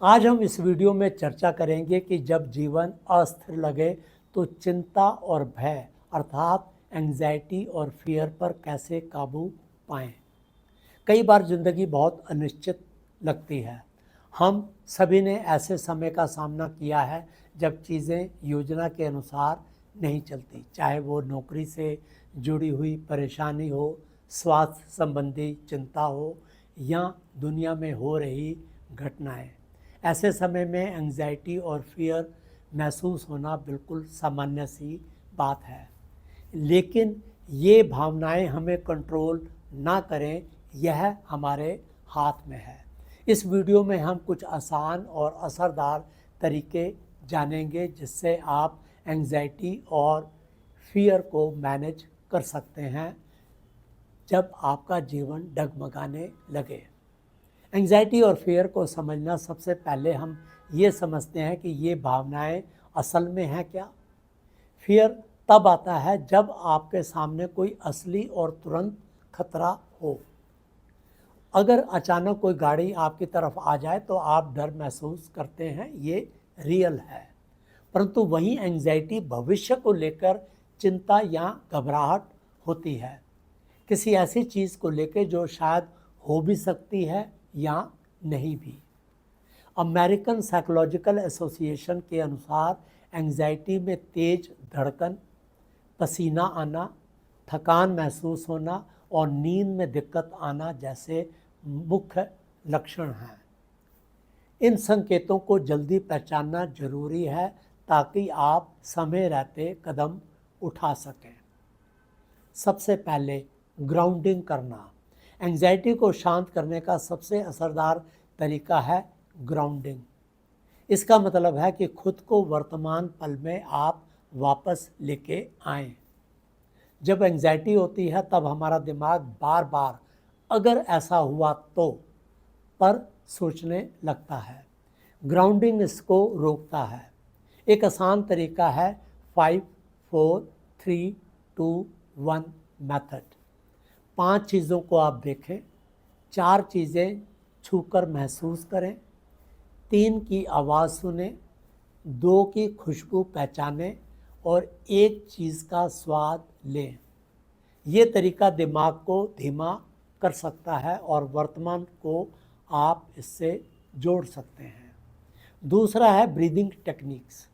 आज हम इस वीडियो में चर्चा करेंगे कि जब जीवन अस्थिर लगे तो चिंता और भय अर्थात एंजाइटी और फियर पर कैसे काबू पाएं। कई बार ज़िंदगी बहुत अनिश्चित लगती है। हम सभी ने ऐसे समय का सामना किया है जब चीज़ें योजना के अनुसार नहीं चलती, चाहे वो नौकरी से जुड़ी हुई परेशानी हो, स्वास्थ्य संबंधी चिंता हो या दुनिया में हो रही घटनाएं। ऐसे समय में एंजाइटी और फियर महसूस होना बिल्कुल सामान्य सी बात है, लेकिन ये भावनाएं हमें कंट्रोल ना करें, यह हमारे हाथ में है। इस वीडियो में हम कुछ आसान और असरदार तरीके जानेंगे जिससे आप एंजाइटी और फियर को मैनेज कर सकते हैं जब आपका जीवन डगमगाने लगे। एंजाइटी और फियर को समझना, सबसे पहले हम ये समझते हैं कि ये भावनाएं असल में हैं क्या। फियर तब आता है जब आपके सामने कोई असली और तुरंत खतरा हो। अगर अचानक कोई गाड़ी आपकी तरफ आ जाए तो आप डर महसूस करते हैं, ये रियल है। परंतु वहीं एंजाइटी भविष्य को लेकर चिंता या घबराहट होती है, किसी ऐसी चीज़ को लेकर जो शायद हो भी सकती है या नहीं भी। अमेरिकन साइकोलॉजिकल एसोसिएशन के अनुसार एंजाइटी में तेज धड़कन, पसीना आना, थकान महसूस होना और नींद में दिक्कत आना जैसे मुख्य लक्षण हैं। इन संकेतों को जल्दी पहचानना जरूरी है ताकि आप समय रहते कदम उठा सकें। सबसे पहले ग्राउंडिंग करना। एंजाइटी को शांत करने का सबसे असरदार तरीका है ग्राउंडिंग। इसका मतलब है कि खुद को वर्तमान पल में आप वापस लेके आएं। जब एंजाइटी होती है तब हमारा दिमाग बार बार अगर ऐसा हुआ तो पर सोचने लगता है। ग्राउंडिंग इसको रोकता है। एक आसान तरीका है 5, 4, 3, 2, 1 मेथड। 5 चीज़ों को आप देखें, 4 चीज़ें छूकर महसूस करें, 3 की आवाज़ सुनें, 2 की खुशबू पहचानें और 1 चीज़ का स्वाद लें। ये तरीका दिमाग को धीमा कर सकता है और वर्तमान को आप इससे जोड़ सकते हैं। दूसरा है ब्रीदिंग टेक्निक्स।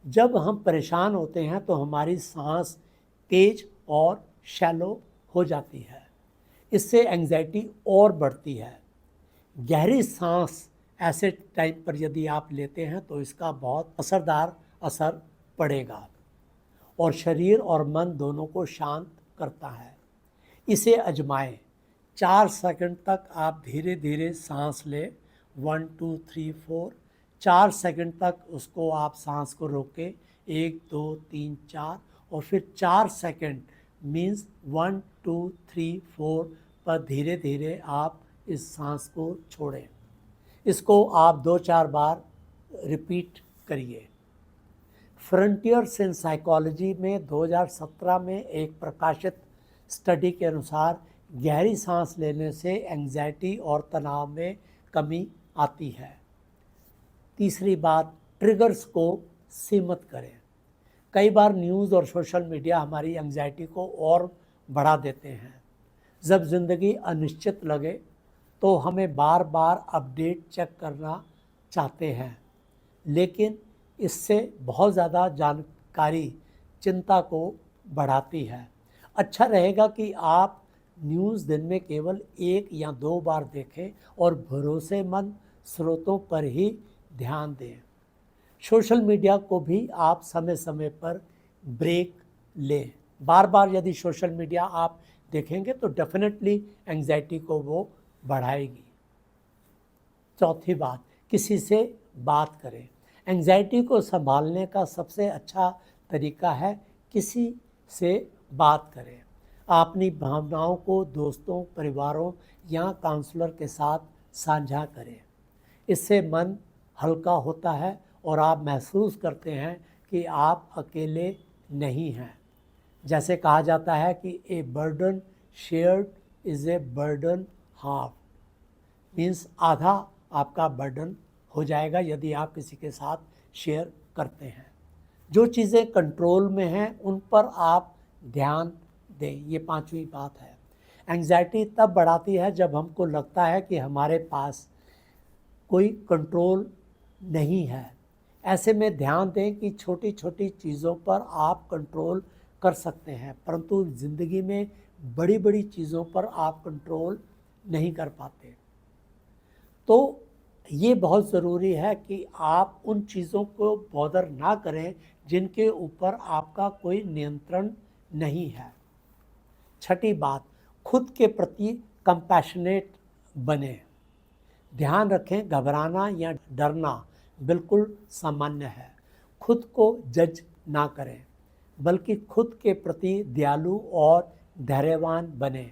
जब हम परेशान होते हैं तो हमारी सांस तेज और शैलो हो जाती है। इससे एंजाइटी और बढ़ती है। गहरी सांस ऐसे टाइम पर यदि आप लेते हैं तो इसका बहुत असरदार असर पड़ेगा और शरीर और मन दोनों को शांत करता है। इसे आजमाएं। 4 सेकंड तक आप धीरे धीरे सांस लें। 1, 2, 3, 4। 4 सेकंड तक उसको आप सांस को रोकें। 1, 2, 3, 4 और फिर 4 सेकंड मीन्स 1, 2, 3, 4 पर धीरे धीरे आप इस सांस को छोड़ें। इसको आप 2-4 बार रिपीट करिए। फ्रंटियर्स इन साइकोलॉजी में 2017 में एक प्रकाशित स्टडी के अनुसार गहरी सांस लेने से एंजाइटी और तनाव में कमी आती है। तीसरी बात, ट्रिगर्स को सीमित करें। कई बार न्यूज़ और सोशल मीडिया हमारी एंजाइटी को और बढ़ा देते हैं। जब ज़िंदगी अनिश्चित लगे तो हमें बार बार अपडेट चेक करना चाहते हैं, लेकिन इससे बहुत ज़्यादा जानकारी चिंता को बढ़ाती है। अच्छा रहेगा कि आप न्यूज़ दिन में केवल 1 या 2 बार देखें और भरोसेमंद स्रोतों पर ही ध्यान दें। सोशल मीडिया को भी आप समय समय पर ब्रेक लें। बार बार यदि सोशल मीडिया आप देखेंगे तो डेफिनेटली एंजाइटी को वो बढ़ाएगी। चौथी बात, किसी से बात करें। एंजाइटी को संभालने का सबसे अच्छा तरीका है किसी से बात करें। अपनी भावनाओं को दोस्तों, परिवारों या काउंसलर के साथ साझा करें। इससे मन हल्का होता है और आप महसूस करते हैं कि आप अकेले नहीं हैं। जैसे कहा जाता है कि a burden shared is a burden half, means आधा आपका बर्डन हो जाएगा यदि आप किसी के साथ शेयर करते हैं। जो चीज़ें कंट्रोल में हैं उन पर आप ध्यान दें, ये पांचवी बात है। एंग्जाइटी तब बढ़ाती है जब हमको लगता है कि हमारे पास कोई कंट्रोल नहीं है। ऐसे में ध्यान दें कि छोटी छोटी चीज़ों पर आप कंट्रोल कर सकते हैं, परंतु ज़िंदगी में बड़ी बड़ी चीज़ों पर आप कंट्रोल नहीं कर पाते। तो ये बहुत ज़रूरी है कि आप उन चीज़ों को बॉदर ना करें जिनके ऊपर आपका कोई नियंत्रण नहीं है। छठी बात, खुद के प्रति कंपैशनेट बने। ध्यान रखें, घबराना या डरना बिल्कुल सामान्य है। खुद को जज ना करें, बल्कि खुद के प्रति दयालु और धैर्यवान बने।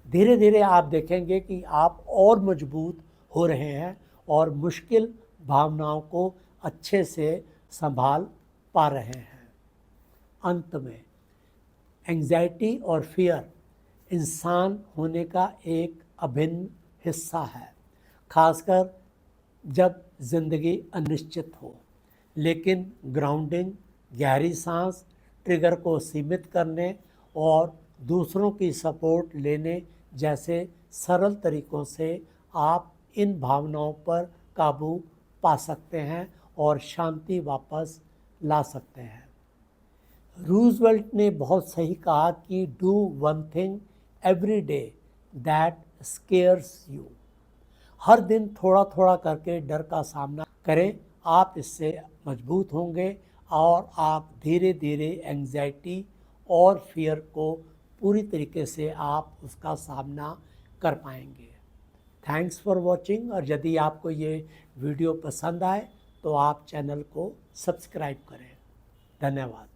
धीरे धीरे आप देखेंगे कि आप और मजबूत हो रहे हैं और मुश्किल भावनाओं को अच्छे से संभाल पा रहे हैं। अंत में, एंग्जाइटी और फियर इंसान होने का एक अभिन्न हिस्सा है, खासकर जब ज़िंदगी अनिश्चित हो। लेकिन ग्राउंडिंग, गहरी सांस, ट्रिगर को सीमित करने और दूसरों की सपोर्ट लेने जैसे सरल तरीकों से आप इन भावनाओं पर काबू पा सकते हैं और शांति वापस ला सकते हैं। रूजवेल्ट ने बहुत सही कहा कि do one thing every day that scares you. हर दिन थोड़ा थोड़ा करके डर का सामना करें, आप इससे मजबूत होंगे और आप धीरे धीरे एंग्जाइटी और फियर को पूरी तरीके से आप उसका सामना कर पाएंगे। थैंक्स फॉर वॉचिंग, और यदि आपको ये वीडियो पसंद आए तो आप चैनल को सब्सक्राइब करें। धन्यवाद।